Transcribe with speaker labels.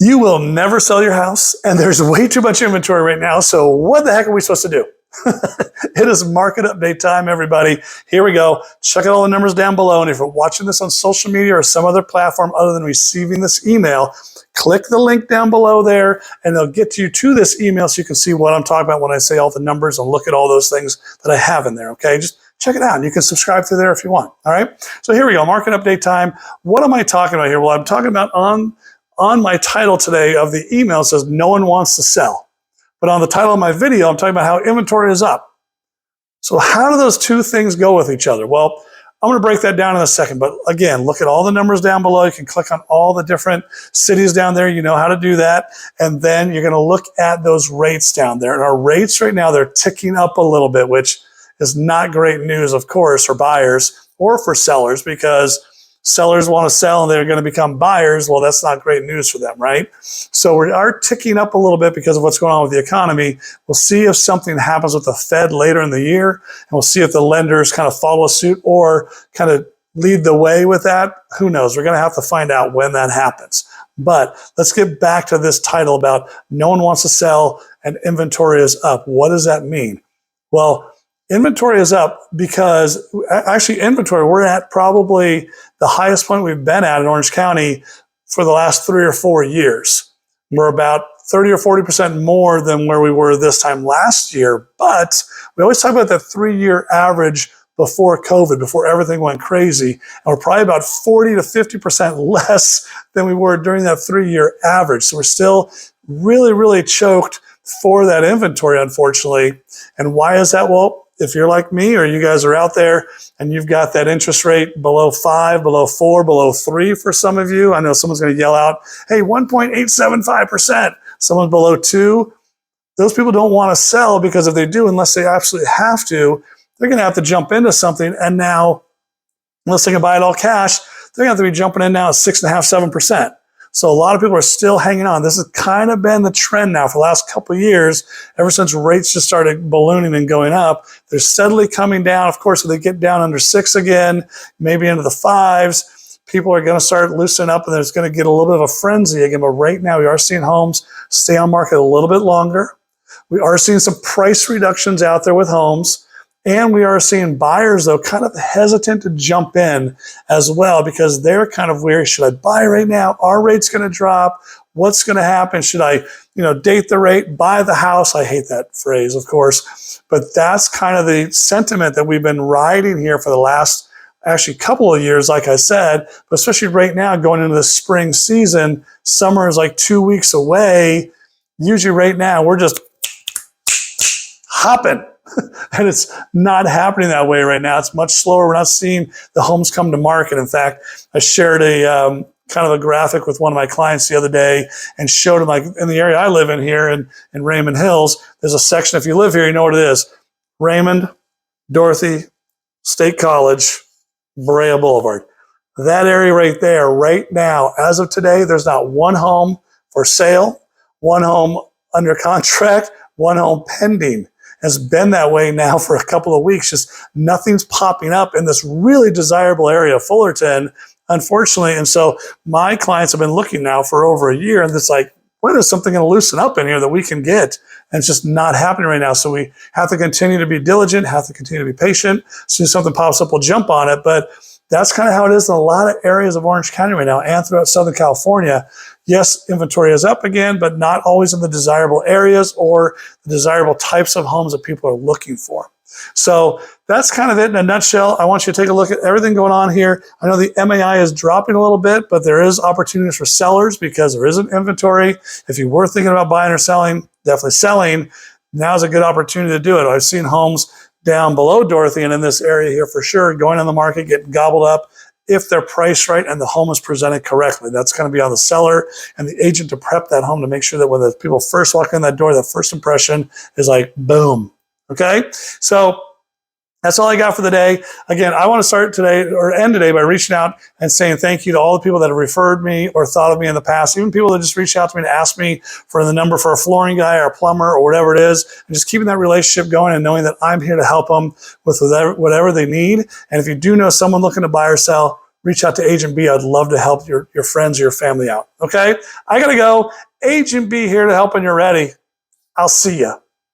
Speaker 1: You will never sell your house, and there's way too much inventory right now, so what the heck are we supposed to do? It is market update time, everybody. Here we go. Check out all the numbers down below, and if you're watching this on social media or some other platform other than receiving this email, click the link down below there, and they'll get you to this email so you can see what I'm talking about when I say all the numbers and look at all those things that I have in there, okay? Just check it out, and you can subscribe through there if you want, all right? So here we go, market update time. What am I talking about here? Well, I'm talking about on my title today of the email, it says no one wants to sell. But on the title of my video, I'm talking about how inventory is up. So how do those two things go with each other? Well, I'm going to break that down in a second. But again, look at all the numbers down below. You can click on all the different cities down there. You know how to do that. And then you're going to look at those rates down there. And our rates right now, they're ticking up a little bit, which is not great news, of course, for buyers or for sellers, because sellers want to sell and they're going to become buyers. Well, that's not great news for them, right? So we are ticking up a little bit because of what's going on with the economy. We'll see if something happens with the Fed later in the year, and we'll see if the lenders kind of follow suit or kind of lead the way with that. Who knows? We're going to have to find out when that happens. But let's get back to this title about no one wants to sell and inventory is up. What does that mean? Well, inventory is up because actually inventory, we're at probably the highest point we've been at in Orange County for the last 3 or 4 years. We're about 30 or 40% more than where we were this time last year. But we always talk about that 3-year average before COVID, before everything went crazy. And we're probably about 40 to 50% less than we were during that 3-year average. So we're still really, really choked for that inventory, unfortunately. And why is that? Well, if you're like me or you guys are out there and you've got that interest rate below 5, below 4, below 3 for some of you, I know someone's going to yell out, hey, 1.875%, someone's below 2. Those people don't want to sell because if they do, unless they absolutely have to, they're going to have to jump into something. And now, unless they can buy it all cash, they're going to have to be jumping in now at 6.5%, 7%. So a lot of people are still hanging on. This has kind of been the trend now for the last couple of years, ever since rates just started ballooning and going up. They're steadily coming down. Of course, if they get down under 6 again, maybe into the 5s, people are going to start loosening up and there's going to get a little bit of a frenzy again. But right now, we are seeing homes stay on market a little bit longer. We are seeing some price reductions out there with homes. And we are seeing buyers, though, kind of hesitant to jump in as well because they're kind of weary. Should I buy right now? Are rates going to drop? What's going to happen? Should I, date the rate, buy the house? I hate that phrase, of course. But that's kind of the sentiment that we've been riding here for the last actually couple of years, like I said, but especially right now going into the spring season. Summer is like 2 weeks away. Usually right now, we're just hopping. And it's not happening that way right now. It's much slower. We're not seeing the homes come to market. In fact, I shared a kind of a graphic with one of my clients the other day and showed him, like, in the area I live in here in Raymond Hills, there's a section, if you live here, you know what it is. Raymond, Dorothy, State College, Brea Boulevard. That area right there, right now, as of today, there's not one home for sale, one home under contract, one home pending. Has been that way now for a couple of weeks. Just nothing's popping up in this really desirable area of Fullerton, unfortunately. And so my clients have been looking now for over a year, and it's like, when is something going to loosen up in here that we can get? And it's just not happening right now. So we have to continue to be diligent, have to continue to be patient. As soon as something pops up, we'll jump on it. But that's kind of how it is in a lot of areas of Orange County right now and throughout Southern California. Yes, inventory is up again, but not always in the desirable areas or the desirable types of homes that people are looking for. So that's kind of it in a nutshell. I want you to take a look at everything going on here. I know the MAI is dropping a little bit, but there is opportunities for sellers because there isn't inventory. If you were thinking about buying or selling, definitely selling. Now's a good opportunity to do it. I've seen homes down below Dorothy and in this area here for sure going on the market, getting gobbled up if they're priced right and the home is presented correctly. That's going to be on the seller and the agent to prep that home to make sure that when the people first walk in that door, the first impression is like, boom. Okay? So that's all I got for the day. Again, I want to start today or end today by reaching out and saying thank you to all the people that have referred me or thought of me in the past, even people that just reached out to me to ask me for the number for a flooring guy or a plumber or whatever it is, and just keeping that relationship going and knowing that I'm here to help them with whatever they need. And if you do know someone looking to buy or sell, reach out to Agent B. I'd love to help your friends or your family out. Okay? I got to go. Agent B here to help when you're ready. I'll see you.